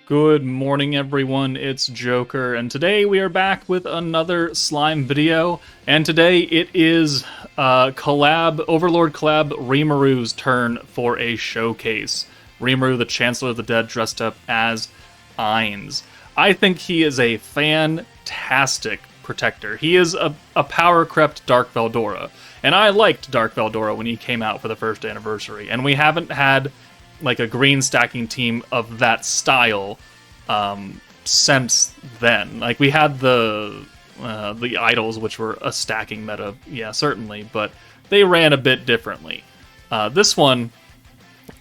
Good morning, everyone. It's Joker, and today we are back with another slime video. And today it is Overlord collab Rimuru's turn for a showcase. Rimuru, the Chancellor of the Dead, dressed up as Ainz. I think he is a fantastic protector. He is a power-crept Dark Veldora, and I liked Dark Veldora when he came out for the first anniversary, and we haven't had like a green stacking team of that style since then. Like, we had the idols, which were a stacking meta, yeah, certainly, but they ran a bit differently. This one,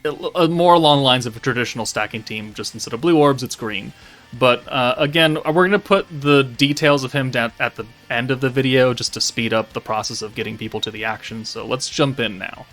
more along the lines of a traditional stacking team, just instead of blue orbs, it's green. But again, we're going to put the details of him down at the end of the video just to speed up the process of getting people to the action, so let's jump in now.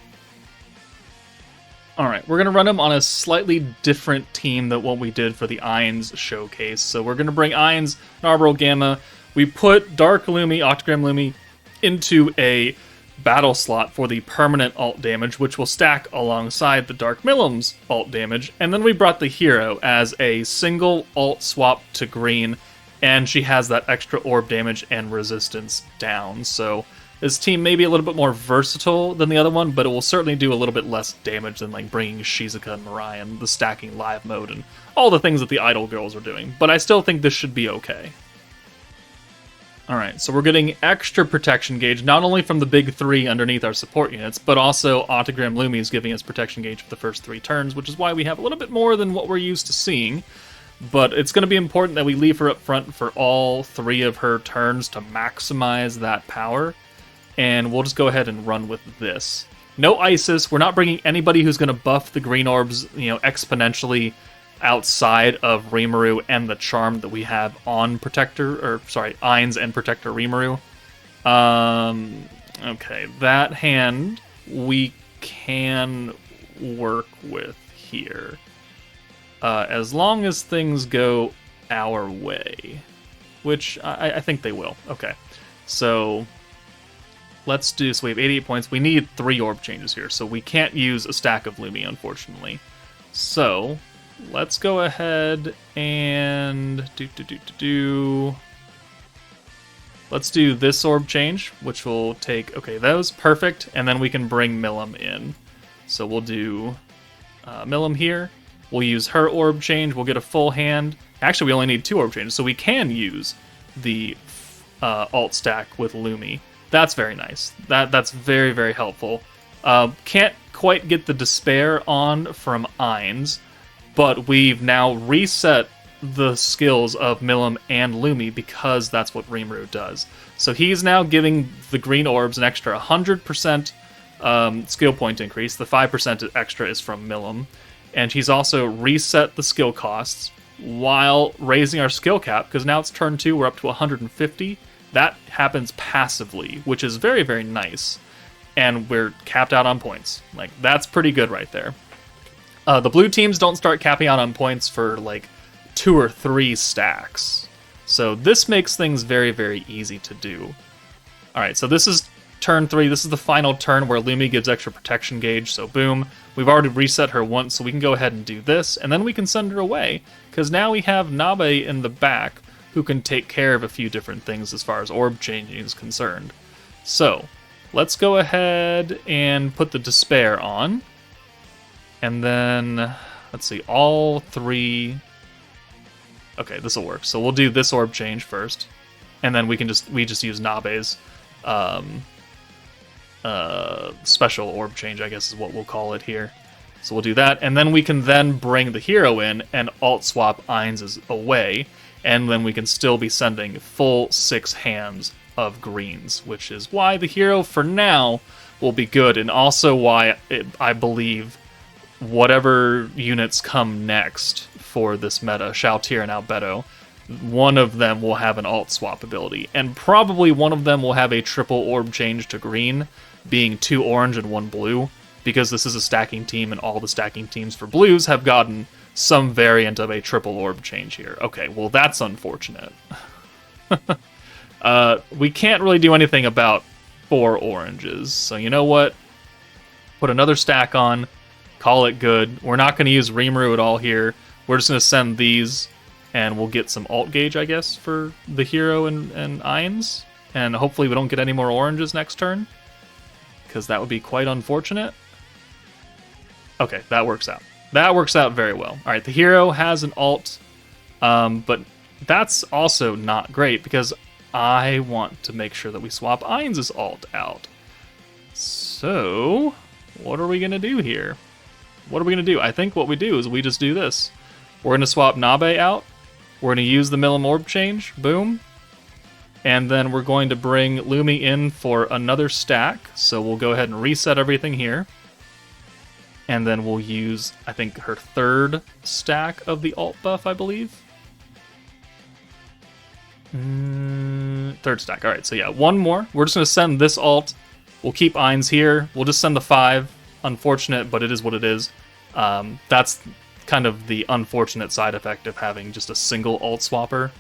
Alright, we're going to run him on a slightly different team than what we did for the Ainz showcase. So we're going to bring Ainz, Narborough Gamma. We put Dark Lumi, Octagram Lumi, into a battle slot for the permanent alt damage, which will stack alongside the Dark Millim's alt damage. And then we brought the hero as a single alt swap to green, and she has that extra orb damage and resistance down. So this team may be a little bit more versatile than the other one, but it will certainly do a little bit less damage than like bringing Shizuka and Mirai and the stacking live mode and all the things that the idol girls are doing. But I still think this should be okay. Alright, so we're getting extra protection gauge, not only from the big three underneath our support units, but also Octagram Lumi is giving us protection gauge for the first 3 turns, which is why we have a little bit more than what we're used to seeing. But it's going to be important that we leave her up front for all 3 of her turns to maximize that power. And we'll just go ahead and run with this. No Isis. We're not bringing anybody who's going to buff the green orbs, exponentially outside of Rimuru and the charm that we have on Ainz and Protector Rimuru. Okay, that hand we can work with here. As long as things go our way. Which I think they will. Okay, so let's do, so we have 88 points. We need 3 orb changes here, so we can't use a stack of Lumi, unfortunately. So, let's go ahead and let's do this orb change, which will take, okay, those, perfect, and then we can bring Millim in. So we'll do Millim here. We'll use her orb change, we'll get a full hand. Actually, we only need 2 orb changes, so we can use the alt stack with Lumi. That's very nice. That's very, very helpful. Can't quite get the Despair on from Ainz, but we've now reset the skills of Millim and Lumi because that's what Rimuru does. So he's now giving the green orbs an extra 100% skill point increase. The 5% extra is from Millim. And he's also reset the skill costs while raising our skill cap, because now it's turn 2, we're up to 150. That happens passively, which is very, very nice. And we're capped out on points. Like, that's pretty good right there. The blue teams don't start capping out on points for, like, 2 or 3 stacks. So this makes things very, very easy to do. Alright, so this is turn 3. This is the final turn where Lumi gives extra protection gauge. So boom, we've already reset her once, so we can go ahead and do this. And then we can send her away, because now we have Nabe in the back, who can take care of a few different things as far as orb changing is concerned. So, let's go ahead and put the Despair on. And then, let's see, all 3... Okay, this will work. So we'll do this orb change first. And then we just use Nabe's special orb change, I guess is what we'll call it here. So we'll do that, and then we can then bring the hero in and alt swap Ainz away. And then we can still be sending full 6 hands of greens, which is why the hero, for now, will be good, and also why I believe whatever units come next for this meta, Shalltear and Albedo, one of them will have an alt swap ability, and probably one of them will have a triple orb change to green, being 2 orange and 1 blue, because this is a stacking team, and all the stacking teams for blues have gotten some variant of a triple orb change here. Okay, well, that's unfortunate. We can't really do anything about 4 oranges, so you know what? Put another stack on, call it good. We're not going to use Rimuru at all here. We're just going to send these, and we'll get some alt gauge, I guess, for the hero and Ines. And hopefully we don't get any more oranges next turn, because that would be quite unfortunate. Okay, that works out. That works out very well. All right, the hero has an alt, but that's also not great, because I want to make sure that we swap Ines' alt out. So, what are we going to do here? What are we going to do? I think what we do is we just do this. We're going to swap Nabe out. We're going to use the Milim Orb change. Boom. And then we're going to bring Lumi in for another stack. So we'll go ahead and reset everything here. And then we'll use, I think, her third stack of the alt buff, I believe. Third stack. All right, so yeah, one more. We're just going to send this alt. We'll keep Ines here. We'll just send the 5. Unfortunate, but it is what it is. That's kind of the unfortunate side effect of having just a single alt swapper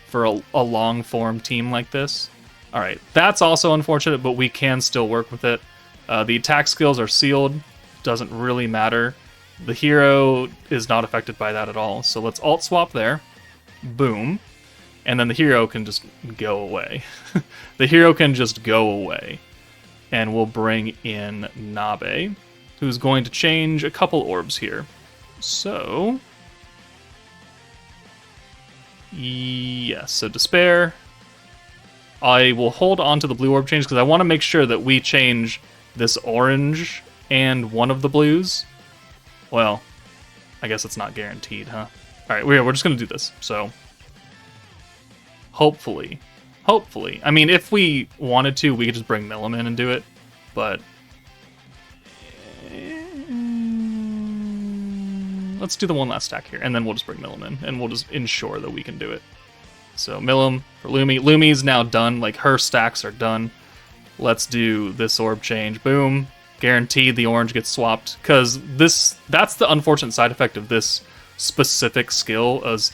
for a long form team like this. All right, that's also unfortunate, but we can still work with it. The attack skills are sealed. Doesn't really matter. The hero is not affected by that at all. So let's alt swap there. Boom. And then the hero can just go away. The hero can just go away. And we'll bring in Nabe, who's going to change a couple orbs here. So, yes, so Despair. I will hold on to the blue orb change because I want to make sure that we change this orange and one of the blues. Well, I guess it's not guaranteed, huh? All right, we're just going to do this. So, hopefully. I mean, if we wanted to, we could just bring Milim in and do it, but let's do the one last stack here, and then we'll just bring Milim in, and we'll just ensure that we can do it. So Milim for Lumi. Lumi's now done. Like, her stacks are done. Let's do this orb change. Boom. Guaranteed the orange gets swapped, because that's the unfortunate side effect of this specific skill, as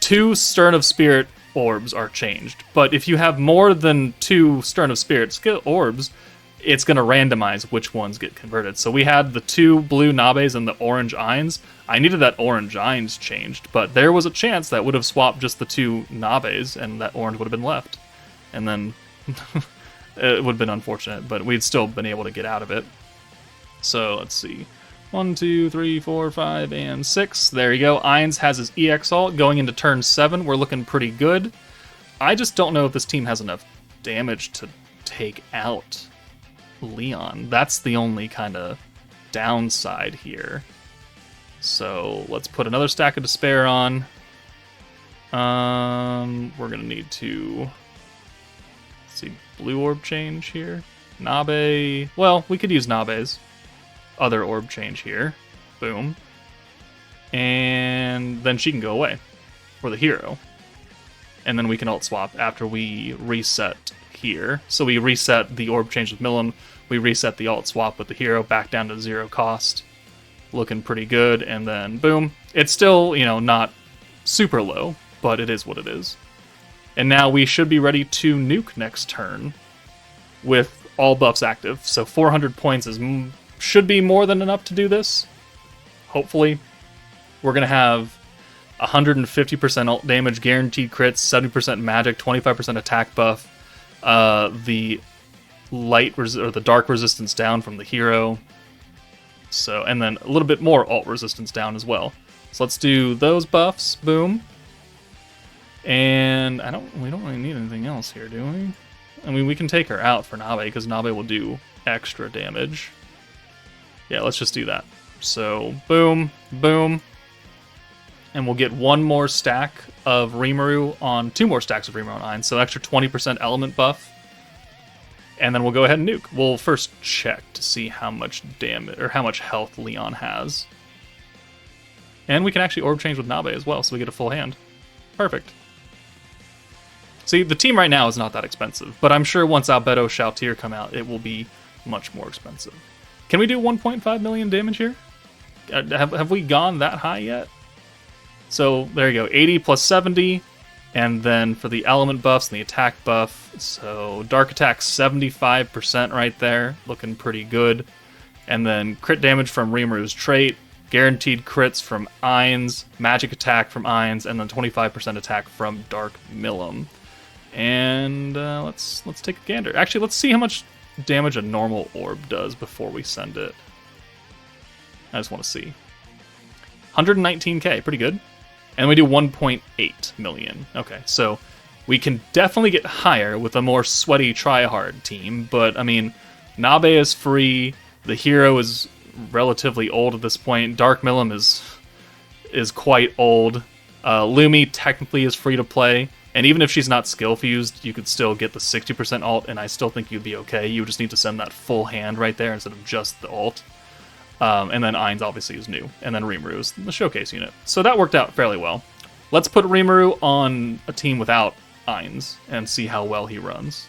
2 Stern of Spirit orbs are changed. But if you have more than 2 Stern of Spirit orbs, it's going to randomize which ones get converted. So we had the 2 blue Nabes and the orange Ines. I needed that orange Ines changed, but there was a chance that would have swapped just the 2 Nabes and that orange would have been left. And then it would have been unfortunate, but we'd still been able to get out of it. So let's see. 1, 2, 3, 4, 5, and 6. There you go. Ines has his EX ult. Going into turn 7, we're looking pretty good. I just don't know if this team has enough damage to take out Leon. That's the only kind of downside here. So let's put another stack of Despair on. We're gonna need to see blue orb change here. Nabe. Well, we could use Nabe's other orb change here. Boom. And then she can go away for the hero. And then we can alt swap after we reset here. So we reset the orb change with Milim. We reset the alt swap with the hero back down to 0 cost. Looking pretty good. And then boom. It's still, not super low, but it is what it is. And now we should be ready to nuke next turn with all buffs active. So 400 points should be more than enough to do this. Hopefully. We're going to have 150% ult damage, guaranteed crits, 70% magic, 25% attack buff. The light or the dark resistance down from the hero. So, and then a little bit more alt resistance down as well. So let's do those buffs. Boom. And we don't really need anything else here, do we? I mean, we can take her out for Nabe, because Nabe will do extra damage. Yeah, let's just do that. So, boom, boom. And we'll get 1 more stack of Rimuru on 2 more stacks of Rimuru on Ines, so extra 20% element buff. And then we'll go ahead and nuke. We'll first check to see how much damage or how much health Leon has. And we can actually orb change with Nabe as well, so we get a full hand. Perfect. See, the team right now is not that expensive, but I'm sure once Albedo Shalltear come out, it will be much more expensive. Can we do 1.5 million damage here? Have we gone that high yet? So there you go, 80 plus 70, and then for the element buffs and the attack buff, so dark attack 75% right there, looking pretty good. And then crit damage from Rimuru's trait, guaranteed crits from Ainz, magic attack from Ainz, and then 25% attack from Dark Milim. And let's take a gander. Actually, let's see how much damage a normal orb does before we send it. I just want to see. 119k, pretty good. And we do 1.8 million. Okay, so we can definitely get higher with a more sweaty tryhard team, but I mean, Nabe is free, the hero is relatively old at this point, Dark Milim is quite old, Lumi technically is free to play, and even if she's not skill fused, you could still get the 60% ult, and I still think you'd be okay. You just need to send that full hand right there instead of just the ult. And then Ainz obviously is new, and then Rimuru is the showcase unit. So that worked out fairly well. Let's put Rimuru on a team without Ainz and see how well he runs.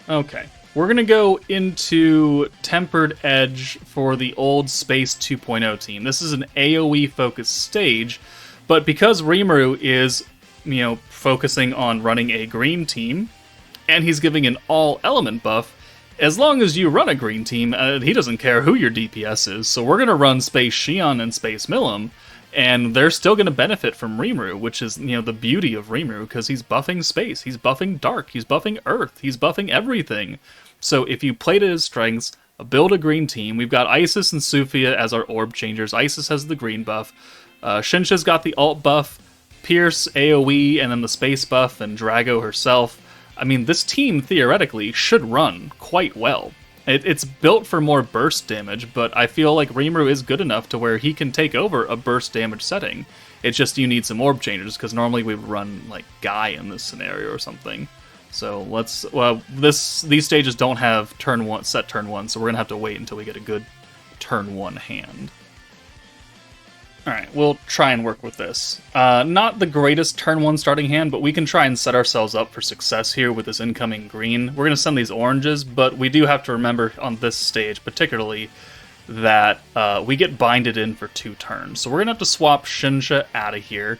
Okay, we're going to go into Tempered Edge for the old Space 2.0 team. This is an AOE focused stage, but because Rimuru is, focusing on running a green team, and he's giving an all element buff, as long as you run a green team, he doesn't care who your DPS is, so we're going to run Space Xion and Space Milim, and they're still going to benefit from Rimuru, which is, the beauty of Rimuru, because he's buffing space, he's buffing dark, he's buffing earth, he's buffing everything. So if you play to his strengths, build a green team. We've got Isis and Sufia as our orb changers. Isis has the green buff. Shinsha's got the alt buff, Pierce, AoE, and then the space buff, and Drago herself. I mean, this team, theoretically, should run quite well. It's built for more burst damage, but I feel like Rimuru is good enough to where he can take over a burst damage setting. It's just you need some orb changers, because normally we would run, like, Guy in this scenario or something. So these stages don't have set turn 1, so we're going to have to wait until we get a good turn 1 hand. Alright, we'll try and work with this. Not the greatest turn 1 starting hand, but we can try and set ourselves up for success here with this incoming green. We're going to send these oranges, but we do have to remember on this stage particularly that we get binded in for 2 turns. So we're going to have to swap Shinsha out of here,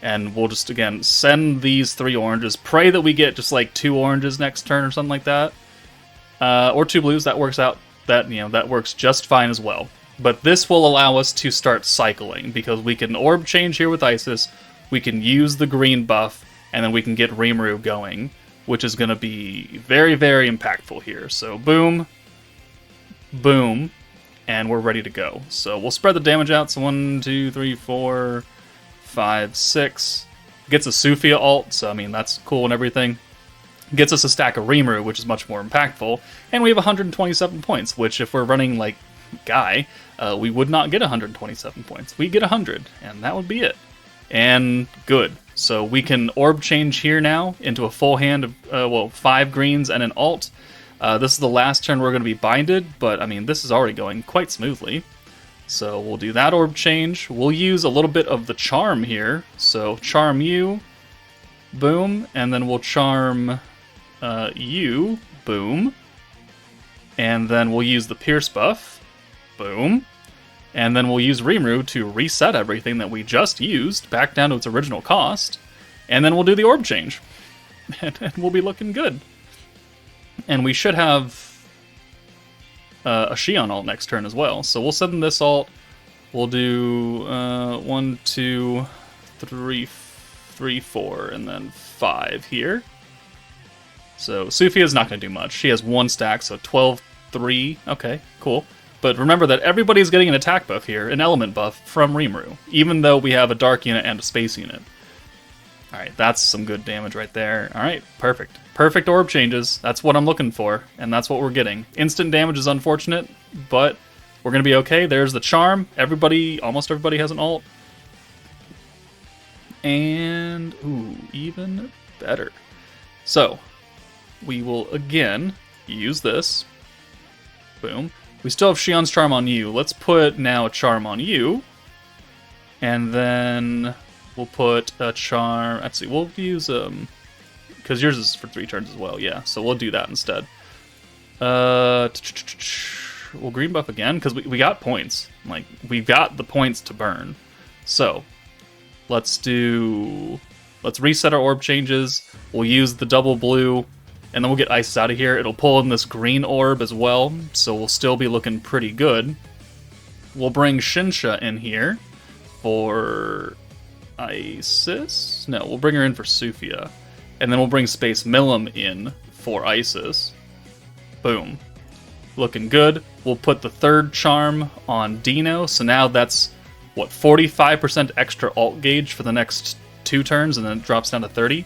and we'll just, again, send these 3 oranges. Pray that we get just like 2 oranges next turn or something like that. Or 2 blues, that works out. That works just fine as well. But this will allow us to start cycling, because we can orb change here with Isis, we can use the green buff, and then we can get Rimuru going, which is going to be very, very impactful here. So boom, boom, and we're ready to go. So we'll spread the damage out, so 1, 2, 3, 4, 5, 6. Gets a Sufia ult, so I mean, that's cool and everything. Gets us a stack of Rimuru, which is much more impactful, and we have 127 points, which if we're running like Guy, we would not get 127 points. We get 100, and that would be it. And good. So we can orb change here now into a full hand of 5 greens and an alt. This is the last turn we're going to be binded, but I mean, this is already going quite smoothly. So we'll do that orb change. We'll use a little bit of the charm here. So charm you, boom, and then we'll charm you, boom. And then we'll use the Pierce buff, boom. And then we'll use Rimuru to reset everything that we just used back down to its original cost. And then we'll do the orb change. And we'll be looking good. And we should have a Xion ult next turn as well. So we'll send this ult. We'll do 1, 2, 3, 4, and then 5 here. So Sufia's not going to do much. She has 1 stack, so 12, 3. Okay, cool. But remember that everybody's getting an attack buff here, an element buff from Rimuru, even though we have a dark unit and a space unit. Alright, that's some good damage right there. Alright, perfect. Perfect orb changes. That's what I'm looking for, and that's what we're getting. Instant damage is unfortunate, but we're going to be okay. There's the charm. Almost everybody has an ult. And, ooh, even better. So, we will again use this. Boom. We still have Xion's charm on you. Let's put now a charm on you. And then we'll put a charm. Actually, we'll use because yours is for 3 turns as well. Yeah, so we'll do that instead. We'll green buff again because we got points. Like, we got the points to burn. So let's reset our orb changes. We'll use the double blue. And then we'll get Ice out of here. It'll pull in this green orb as well, so we'll still be looking pretty good. we'll bring Shinsha in here for Isis. No, we'll bring her in for Sufia. And then we'll bring Space Milim in for Isis. Boom. Looking good. We'll put the third charm on Dino, so now that's, what, 45% extra alt gauge for the next 2 turns, and then it drops down to 30.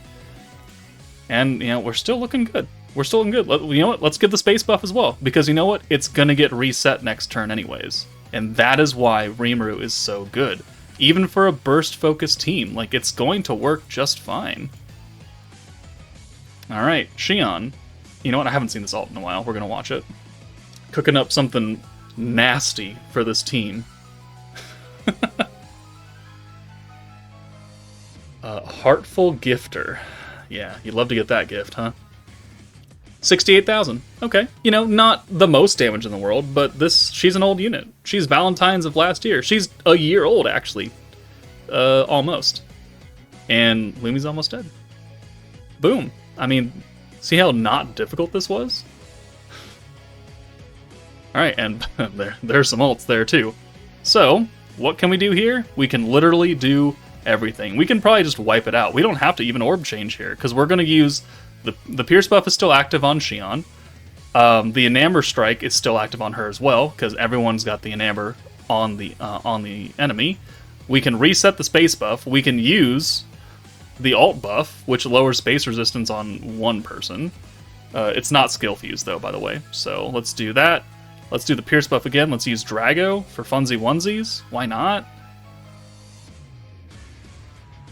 And, you know, we're still looking good. We're still looking good. You know what? Let's get the space buff as well, because you know what? It's gonna get reset next turn anyways. And that is why Rimuru is so good. Even for a burst-focused team, like, it's going to work just fine. Alright, Xion. You know what? I haven't seen this alt in a while. We're gonna watch it. Cooking up something nasty for this team. Heartful Gifter. Yeah, you'd love to get that gift, huh? 68,000. Okay. You know, not the most damage in the world, but she's an old unit. She's Valentine's of last year. She's a year old, actually. Almost. And Lumi's almost dead. Boom. I mean, see how not difficult this was? Alright, and there's some ults there too. So, what can we do here? We can literally do everything. We can probably just wipe it out. We don't have to even orb change here, because we're going to use... The Pierce buff is still active on Xion. The Enamor Strike is still active on her as well, because everyone's got the Enamor on the enemy. We can reset the space buff. We can use the alt buff, which lowers space resistance on one person. It's not skill fused, though, by the way. So let's do that. Let's do the Pierce buff again. Let's use Drago for funsy onesies. Why not?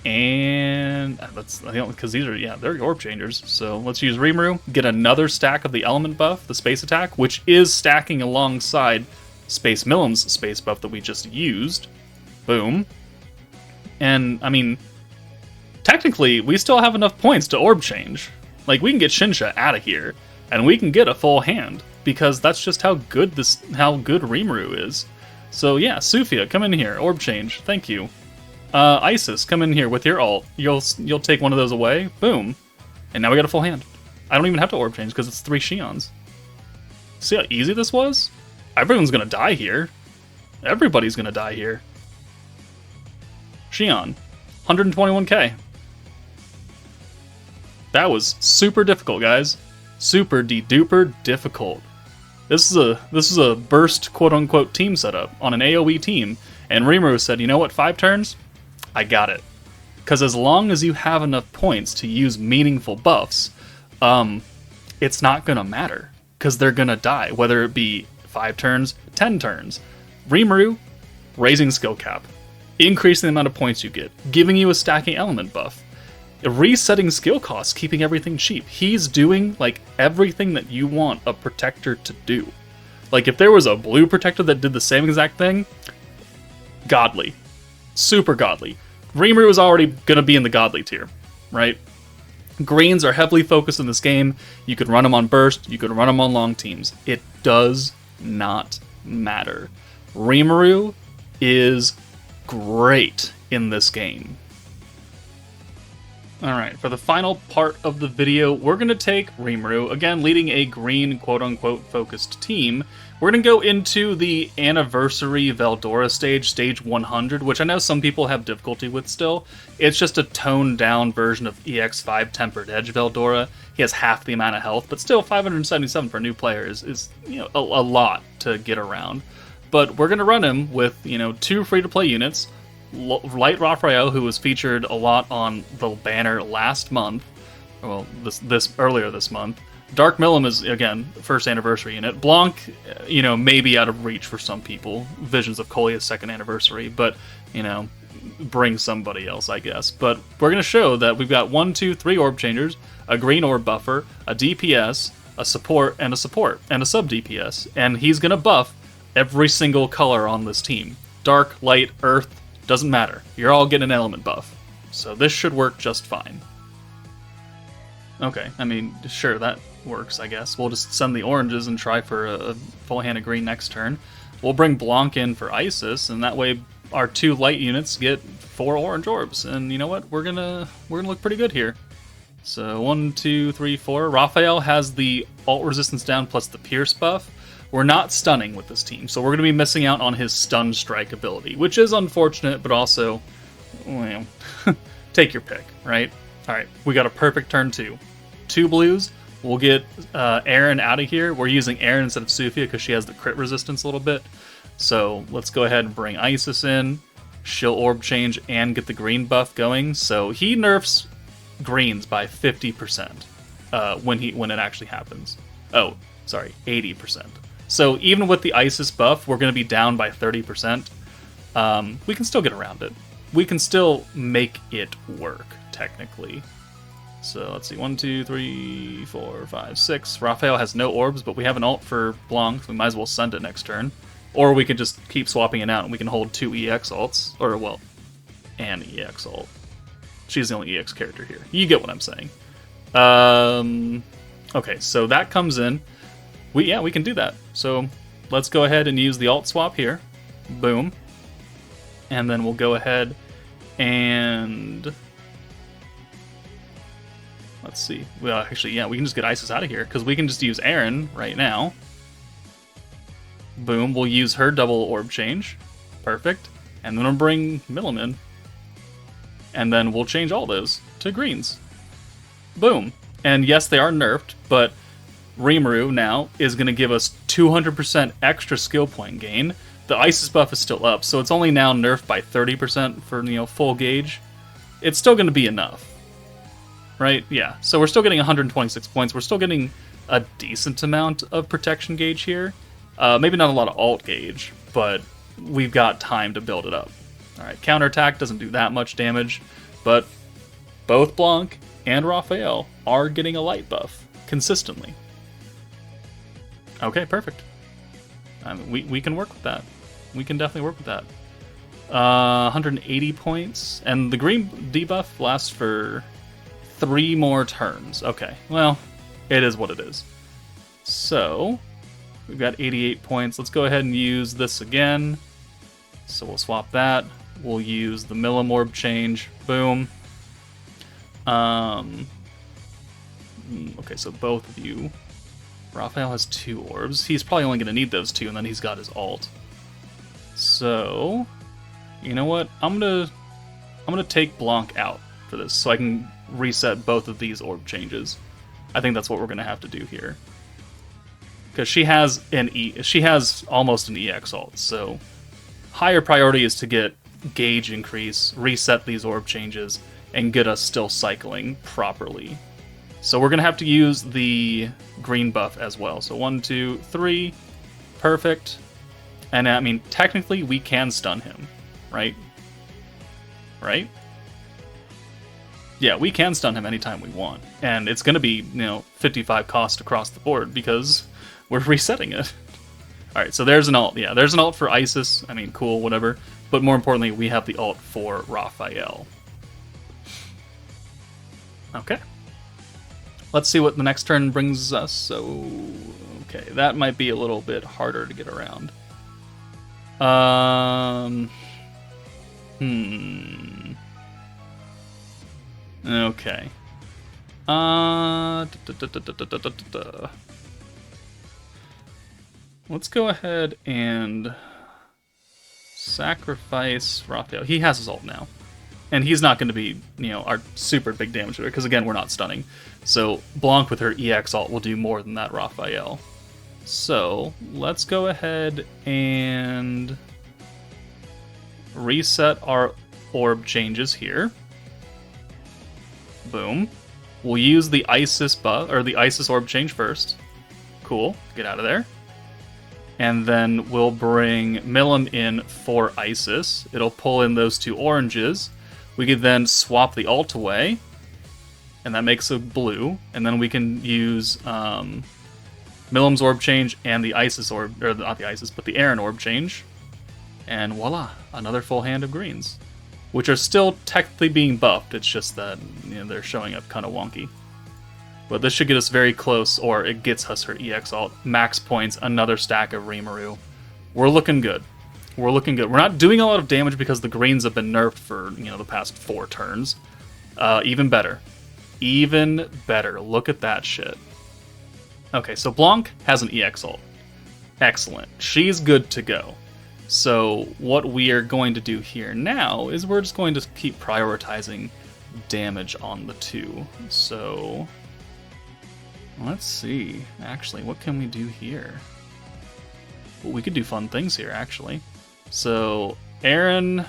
And that's, because these are, yeah, they're orb changers. So let's use Rimuru, get another stack of the element buff, the space attack, which is stacking alongside Space Milim's space buff that we just used. Boom. And, I mean, technically, we still have enough points to orb change. Like, we can get Shinsha out of here, and we can get a full hand, because that's just how good Rimuru is. So yeah, Sufia, come in here, orb change, thank you. Isis, come in here with your ult. You'll take one of those away. Boom. And now we got a full hand. I don't even have to orb change because it's 3 Xions. See how easy this was? Everyone's gonna die here. Everybody's gonna die here. Xion, 121k. That was super difficult, guys. Super de-duper difficult. This is a burst quote-unquote team setup on an AOE team, and Rimuru said, you know what, 5 turns? I got it. Because as long as you have enough points to use meaningful buffs, it's not going to matter. Because they're going to die, whether it be 5 turns, 10 turns. Rimuru, raising skill cap, increasing the amount of points you get, giving you a stacking element buff, resetting skill costs, keeping everything cheap. He's doing, like, everything that you want a protector to do. Like, if there was a blue protector that did the same exact thing, godly. Super godly. Rimuru is already going to be in the godly tier, right? Greens are heavily focused in this game. You could run them on burst, you could run them on long teams. It does not matter. Rimuru is great in this game. Alright, for the final part of the video, we're going to take Rimuru, again leading a green quote-unquote focused team. We're going to go into the Anniversary Veldora stage, stage 100, which I know some people have difficulty with still. It's just a toned-down version of EX5 Tempered Edge Veldora. He has half the amount of health, but still 577 for new players is you know, a lot to get around. But we're going to run him with 2 free-to-play units, Light Raphael, who was featured a lot on the banner last month, well, earlier this month. Dark Milim is, again, first anniversary unit. Blanc, maybe out of reach for some people. Visions of Kolia's second anniversary, but, bring somebody else, I guess. But we're going to show that we've got 1, 2, 3 orb changers, a green orb buffer, a DPS, a support, and a sub DPS. And he's going to buff every single color on this team. Dark, light, earth, doesn't matter. You're all getting an element buff. So this should work just fine. Okay, I mean, sure, that works, I guess. We'll just send the oranges and try for a full hand of green next turn. We'll bring Blanc in for Isis, and that way our 2 light units get 4 orange orbs. And you know what? We're gonna look pretty good here. So 1, 2, 3, 4. Raphael has the alt resistance down plus the pierce buff. we're not stunning with this team, so we're going to be missing out on his stun strike ability, which is unfortunate, but also, well, take your pick, right? All right, we got a perfect turn 2. 2 blues. We'll get Aaron out of here. We're using Aaron instead of Sufia because she has the crit resistance a little bit. So let's go ahead and bring Isis in. She'll orb change and get the green buff going. So he nerfs greens by 50% when it actually happens. Oh, sorry, 80%. So even with the Isis buff, we're going to be down by 30%. We can still get around it. We can still make it work, technically. So let's see, 1, 2, 3, 4, 5, 6. Raphael has no orbs, but we have an ult for Blanc, so we might as well send it next turn. Or we could just keep swapping it out, and we can hold 2 EX ults. Or, well, an EX ult. She's the only EX character here. You get what I'm saying. Okay, so that comes in. We can do that. So let's go ahead and use the alt swap here. Boom. And then we'll go ahead and... let's see. Well, actually, yeah, we can just get Isis out of here, because we can just use Aaron right now. Boom, we'll use her double orb change. Perfect. And then we'll bring Milim in. And then we'll change all those to greens. Boom. And yes, they are nerfed, but Rimuru now is going to give us 200% extra skill point gain. The Isis buff is still up, so it's only now nerfed by 30% for, full gauge. It's still going to be enough. Right? Yeah. So we're still getting 126 points. We're still getting a decent amount of protection gauge here. Maybe not a lot of alt gauge, but we've got time to build it up. Alright, counterattack doesn't do that much damage, but both Blanc and Raphael are getting a light buff consistently. Okay, perfect. We can work with that. We can definitely work with that. 180 points, and the green debuff lasts for 3 more turns. Okay, well, it is what it is. So, we've got 88 points. Let's go ahead and use this again. So we'll swap that. We'll use the Milim orb change. Boom. Okay, so both of you. Raphael has 2 orbs. He's probably only going to need those 2, and then he's got his ult. So, you know what? I'm gonna take Blanc out for this, so I can reset both of these orb changes. I think that's what we're gonna have to do here, because she has almost an EX ult. So, higher priority is to get gauge increase, reset these orb changes, and get us still cycling properly. So we're gonna have to use the green buff as well. So 1, 2, 3, perfect. And I mean, technically we can stun him, right? Right? Yeah, we can stun him anytime we want. And it's gonna be, 55 cost across the board because we're resetting it. Alright, so there's an ult. Yeah, there's an ult for Isis. I mean, cool, whatever. But more importantly, we have the ult for Raphael. Okay. Let's see what the next turn brings us. So, okay, that might be a little bit harder to get around. Okay. Let's go ahead and sacrifice Raphael. He has his ult now. And he's not going to be, our super big damage hitter, because again, we're not stunning. So Blanc with her EX ult will do more than that Raphael. So let's go ahead and reset our orb changes here. Boom. We'll use the Isis buff, or the Isis orb change first. Cool. Get out of there. And then we'll bring Milim in for Isis. It'll pull in those 2 oranges. We could then swap the ult away, and that makes a blue. And then we can use Milim's orb change and the Isis orb, or not the Isis, but the Aaron orb change. And voila, another full hand of greens, which are still technically being buffed. It's just that they're showing up kind of wonky. But this should get us very close, or it gets us her EX ult. Max points, another stack of Rimuru. We're looking good. We're looking good. We're not doing a lot of damage because the greens have been nerfed for, the past 4 turns. Even better. Even better. Look at that shit. Okay, so Blanc has an EX ult. Excellent. She's good to go. So what we are going to do here now is we're just going to keep prioritizing damage on the 2. So let's see. Actually, what can we do here? Well, we could do fun things here, actually. So Aaron,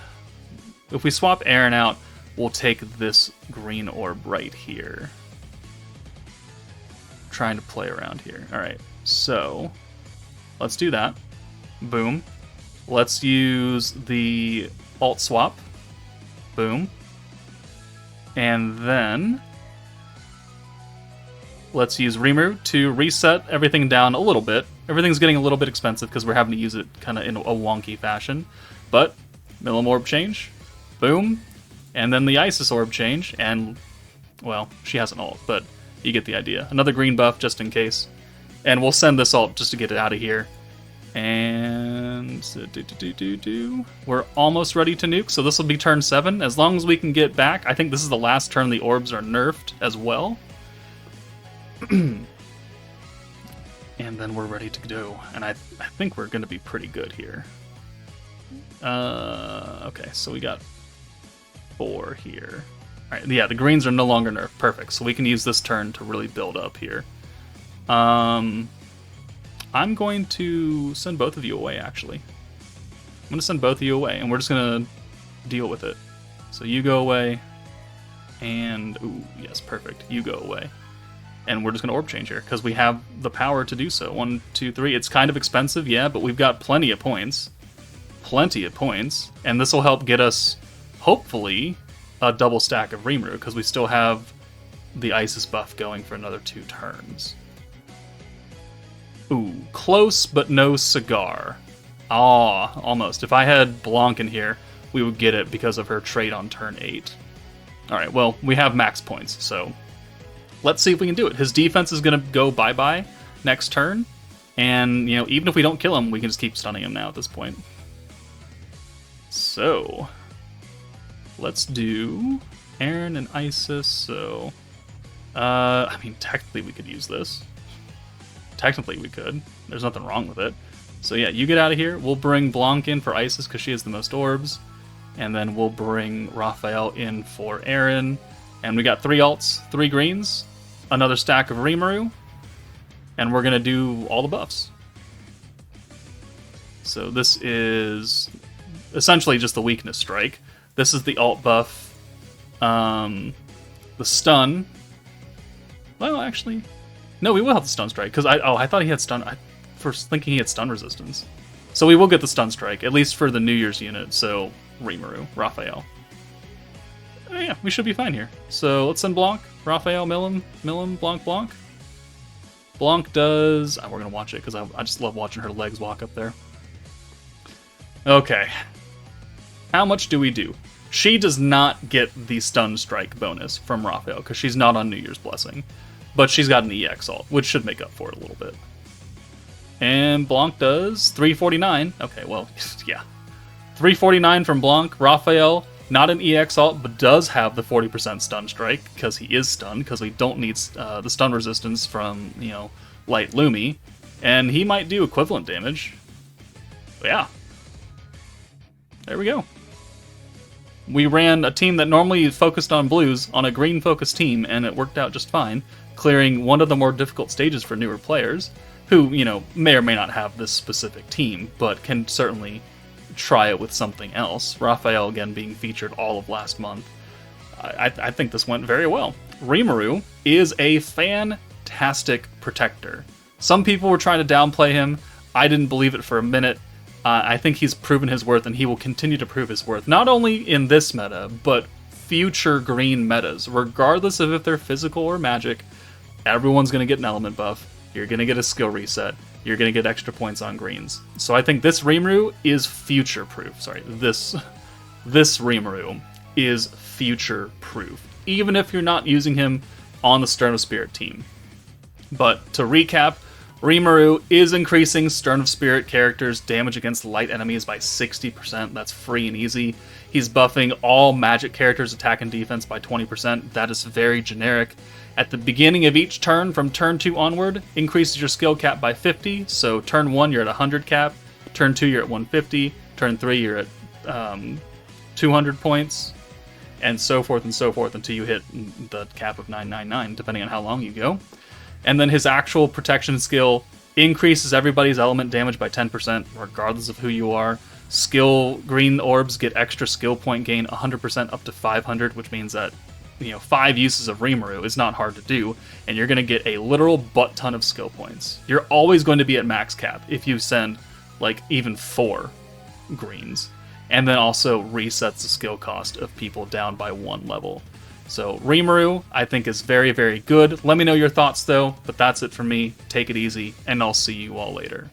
if we swap Aaron out, we'll take this green orb right here. Trying to play around here. All right, so let's do that. Boom. Let's use the alt swap. Boom. And then let's use Rimuru to reset everything down a little bit. Everything's getting a little bit expensive because we're having to use it kind of in a wonky fashion. But Milim Orb change. Boom. And then the Isis Orb change. And, well, she has an ult, but you get the idea. Another green buff just in case. And we'll send this ult just to get it out of here. And we're almost ready to nuke, so this will be turn 7. As long as we can get back, I think this is the last turn the orbs are nerfed as well. And then we're ready to go, and I think we're going to be pretty good here. Okay, so we got 4 here. All right, yeah, the greens are no longer nerfed. Perfect, so we can use this turn to really build up here. I'm going to send both of you away, actually. I'm going to send both of you away, and we're just going to deal with it. So you go away, and... ooh, yes, perfect. You go away. And we're just going to orb change here, because we have the power to do so. 1, 2, 3. It's kind of expensive, yeah, but we've got plenty of points. Plenty of points. And this will help get us, hopefully, a double stack of Rimuru, because we still have the Isis buff going for another 2 turns. Ooh, close but no cigar. Ah, almost. If I had Blanc in here, we would get it because of her trait on turn 8. Alright, well, we have max points, so let's see if we can do it. His defense is going to go bye-bye next turn, and, you know, even if we don't kill him, we can just keep stunning him now at this point. So, let's do Aaron and Isis, so... I mean, technically we could use this. Technically we could. There's nothing wrong with it. So yeah, you get out of here. We'll bring Blanc in for Isis because she has the most orbs. And then we'll bring Raphael in for Aaron. And we got 3 alts, 3 greens, another stack of Rimuru. And we're going to do all the buffs. So this is essentially just the weakness strike. This is the alt buff. The stun. Well, actually... no, we will have the stun strike, because I thought he had stun... I was thinking he had stun resistance. So we will get the stun strike, at least for the New Year's unit, so Rimuru, Raphael. Yeah, we should be fine here. So let's send Blanc, Raphael, Milim, Blanc. Blanc does... we're going to watch it, because I just love watching her legs walk up there. Okay. How much do we do? She does not get the stun strike bonus from Raphael, because she's not on New Year's Blessing. But she's got an EX ult, which should make up for it a little bit. And Blanc does 349. Okay, well, yeah. 349 from Blanc. Raphael, not an EX ult, but does have the 40% stun strike, because he is stunned, because we don't need the stun resistance from, you know, Light Lumi. And he might do equivalent damage. But yeah. There we go. We ran a team that normally focused on blues on a green-focused team, and it worked out just fine, clearing one of the more difficult stages for newer players, who, you know, may or may not have this specific team, but can certainly try it with something else. Raphael, again, being featured all of last month. I think this went very well. Rimuru is a fantastic protector. Some people were trying to downplay him. I didn't believe it for a minute. I think he's proven his worth, and he will continue to prove his worth, not only in this meta, but future green metas. Regardless of if they're physical or magic, everyone's going to get an element buff. You're going to get a skill reset. You're going to get extra points on greens. So I think this Rimuru is future-proof. Sorry, this Rimuru is future-proof, even if you're not using him on the Sterno Spirit team. But to recap, Rimuru is increasing Stern of Spirit characters' damage against light enemies by 60%. That's free and easy. He's buffing all magic characters' attack and defense by 20%. That is very generic. At the beginning of each turn, from turn 2 onward, increases your skill cap by 50. So turn 1, you're at 100 cap. Turn 2, you're at 150. Turn 3, you're at 200 points. And so forth until you hit the cap of 999, depending on how long you go. And then his actual protection skill increases everybody's element damage by 10%, regardless of who you are. Skill green orbs get extra skill point gain 100% up to 500, which means that 5 uses of Rimuru is not hard to do, and you're going to get a literal butt ton of skill points. You're always going to be at max cap if you send like even 4 greens, and then also resets the skill cost of people down by 1 level. So Rimuru, I think, is very, very good. Let me know your thoughts though, but that's it for me. Take it easy, and I'll see you all later.